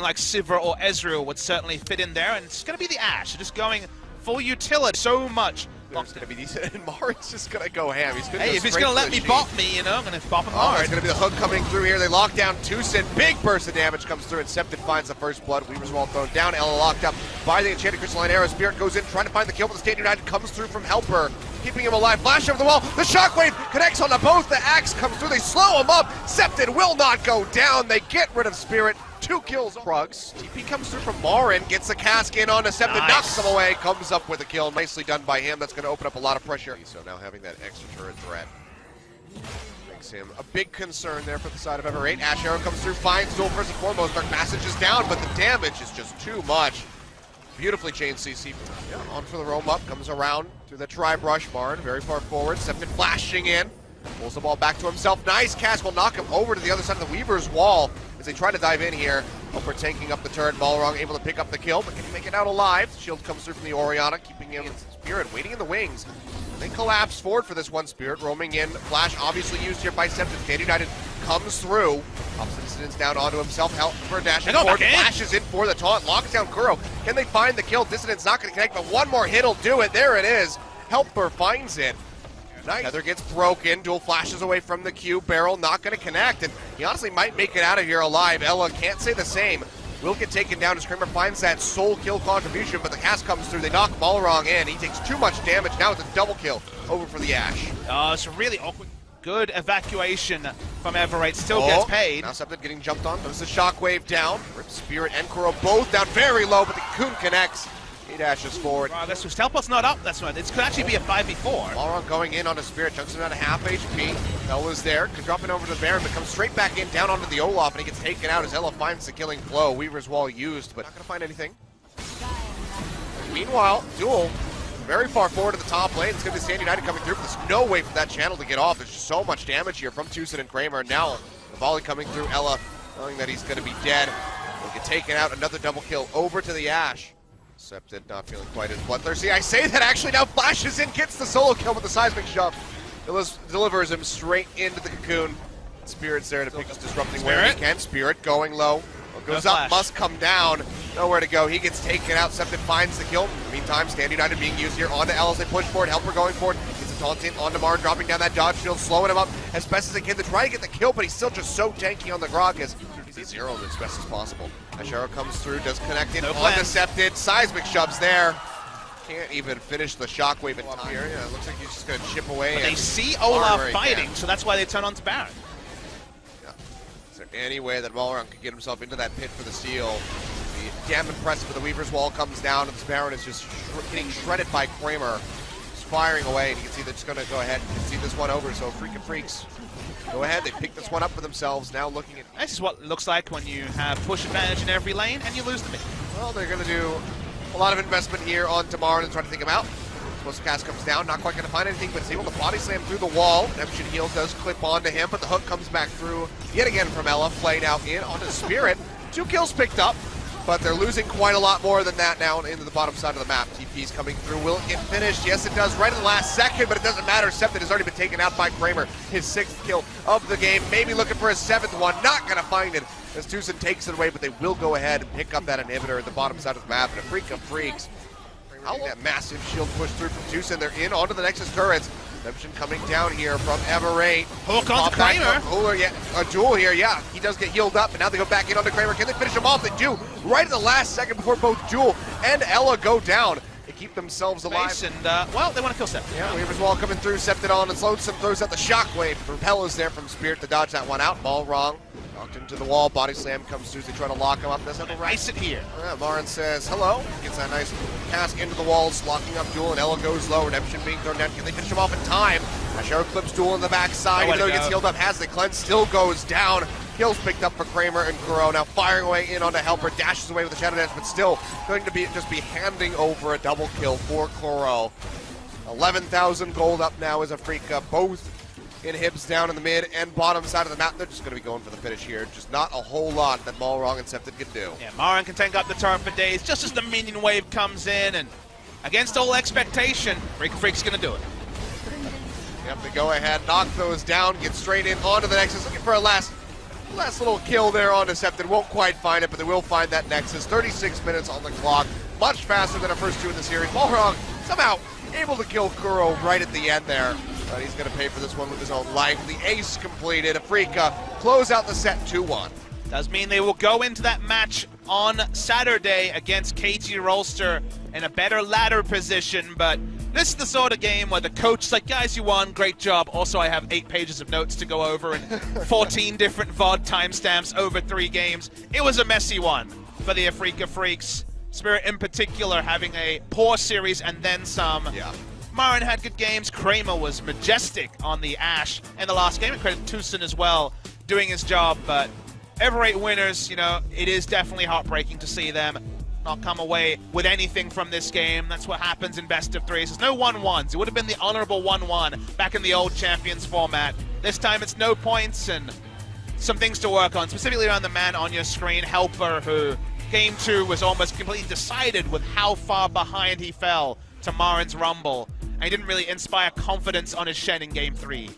like Sivir or Ezreal would certainly fit in there, and it's going to be the Ashe, just going full utility so much. There's going to be decent, and Marin's just going to go ham. He's Hey, if he's going to let me bop me, you know, I'm going to bop him hard. It's going to be the hook coming through here. They lock down Tucson. Big burst of damage comes through, and Septon finds the first blood. Weaver's Wall thrown down. Ella locked up by the Enchanted Crystalline Arrow. Spirit goes in, trying to find the kill, but the Stand United comes through from Helper, keeping him alive. Flash over the wall. The Shockwave connects onto both. The Axe comes through. They slow him up. Septon will not go down. They get rid of Spirit. 2 kills. Krugs. TP comes through from Marin, gets the cask in onto Septon, knocks him away, comes up with a kill. Nicely done by him. That's going to open up a lot of pressure. So now having that extra turret threat makes him a big concern there for the side of Ever8. Ashe Arrow comes through, finds Duel first and foremost. Dark Passage is down, but the damage is just too much. Beautifully chained CC. Yeah, on for the roam up, comes around through the tri-brush. Marin very far forward. Septon flashing in. Pulls the ball back to himself. Nice cast will knock him over to the other side of the Weaver's Wall as they try to dive in here. Helper tanking up the turret. Balrog able to pick up the kill, but can he make it out alive? Shield comes through from the Orianna, keeping him in Spirit, waiting in the wings. They collapse forward for this one. Spirit roaming in. Flash obviously used here by Septon. Stand United comes through. Pops incidents down onto himself. Helper dashing forward. Flashes in for the taunt. Locks down Kuro. Can they find the kill? Dissident's not going to connect, but one more hit will do it. There it is. Helper finds it. Nice. Heather gets broken. Duel flashes away from the Q. Barrel not going to connect, and he honestly might make it out of here alive. Ella can't say the same. Will get taken down as Kramer finds that soul kill contribution, but the cast comes through. They knock Balrog in. He takes too much damage. Now it's a double kill over for the Ashe. It's a really awkward. Good evacuation from Ever8. Still gets paid. Now something getting jumped on. There's a Shockwave down. Rip Spirit and Kuro both down very low, but the Cocoon connects. He dashes forward. This was Telepot's not up. That's right. This could actually be a 5v4. Balrog going in on a Spirit, chunks him down to half HP. Ella's there, could drop it over to the Baron, but comes straight back in, down onto the Olaf, and he gets taken out as Ella finds the killing blow. Weaver's Wall used, but not gonna find anything. Meanwhile, Duel very far forward to the top lane. It's gonna be Stand United coming through, but there's no way for that channel to get off. There's just so much damage here from Tucson and Kramer. Now the volley coming through. Ella knowing that he's gonna be dead. He'll get taken out. Another double kill over to the Ashe. Septon not feeling quite as bloodthirsty. I say that actually now flashes in, gets the solo kill with the seismic shove. Delivers him straight into the Cocoon. Spirit's there to pick us, disrupting where he can. Spirit going low. Goes up, must come down. Nowhere to go. He gets taken out. Septon finds the kill. Meantime, Stand United being used here onto L as they push forward. Helper going forward. Gets a taunt in onto Marin, dropping down that dodge shield, slowing him up as best as they can to try to get the kill, but he's still just so tanky on the Gragas. He's zero as best as possible. Ashe Arrow comes through, does connect in onto Septon. Seismic shoves there. Can't even finish the Shockwave in time here. Yeah, it looks like he's just going to chip away. But they see Olaf fighting, so that's why they turn on to Baron. Yeah. Is there any way that Balrog could get himself into that pit for the steal? Damn impressive, but the Weaver's Wall comes down, and this Baron is just getting shredded by Kramer. Just firing away, and you can see they're just going to go ahead and see this one over, so Freakin' Freaks go ahead, they pick this one up for themselves, now looking at... This is what it looks like when you have push advantage in every lane and you lose the mid. Well, they're going to do a lot of investment here on Tamar and try to take him out. Most cast comes down, not quite going to find anything, but he's able to body slam through the wall. Redemption heal does clip onto him, but the hook comes back through yet again from Ella. Flay now in onto Spirit. 2 kills picked up, but they're losing quite a lot more than that now into the bottom side of the map. TP's coming through. Will it get finished? Yes, it does, right in the last second, but it doesn't matter. Septon has already been taken out by Kramer. His 6th kill of the game. Maybe looking for his 7th one. Not going to find it as Tucson takes it away, but they will go ahead and pick up that inhibitor at the bottom side of the map. And a freak of freaks. How long that massive shield push through from Tucson. They're in onto the Nexus turrets. Redemption coming down here from Ever8. Hook onto Kramer. Yeah, a Duel here, yeah. He does get healed up, and now they go back in onto Kramer. Can they finish him off? They do, right at the last second before both Duel and Ella go down. They keep themselves alive. And, well, they want to kill Septon. Yeah, Weaver's Wall coming through. Septon on, and Sloansome throws out the Shockwave. Repel is there from Spirit to dodge that one out. Ball wrong. Knocked into the wall. Body slam comes through. They try to lock him up. Doesn't have a right. It here. Yeah, Marin says hello. Gets that nice cask into the walls, locking up Duel, and Ella goes low. Redemption being thrown down. Can they finish him off in time? Ashe Arrow clips Duel in the backside. Even though he gets healed up, has the cleanse, still goes down. Kills picked up for Kramer and Kuro. Now firing away in onto Helper. Dashes away with the Shadow Dance, but still going to be just handing over a double kill for Kuro. 11,000 gold up now as a freak. Both inhibs down in the mid and bottom side of the map. They're just going to be going for the finish here. Just not a whole lot that Balrog and Septon can do. Yeah, Marin can tank up the turret for days just as the minion wave comes in, and against all expectation, Freak's going to do it. Yep, they go ahead, knock those down, get straight in onto the Nexus, looking for a last Last little kill there on Decepted. Won't quite find it, but they will find that Nexus. 36 minutes on the clock. Much faster than our first two in the series. Balrog somehow able to kill Kuro right at the end there. But he's going to pay for this one with his own life. The ace completed. Afrika close out the set 2-1. Does mean they will go into that match on Saturday against KG Rolster in a better ladder position, but this is the sort of game where the coach is like, guys, you won, great job. Also, I have 8 pages of notes to go over and 14 different VOD timestamps over 3 games. It was a messy one for the Afrika Freaks. Spirit in particular having a poor series and then some. Yeah. Marin had good games. Kramer was majestic on the Ashe in the last game. And credit Tucson as well, doing his job, but ever 8 winners, you know, it is definitely heartbreaking to see them not come away with anything from this game. That's what happens in best of 3s. There's no 1-1s. It would have been the honorable 1-1 back in the old Champions format. This time it's no points and some things to work on, specifically around the man on your screen, Helper, who game 2 was almost completely decided with how far behind he fell to Marin's Rumble. And he didn't really inspire confidence on his Shen in game 3.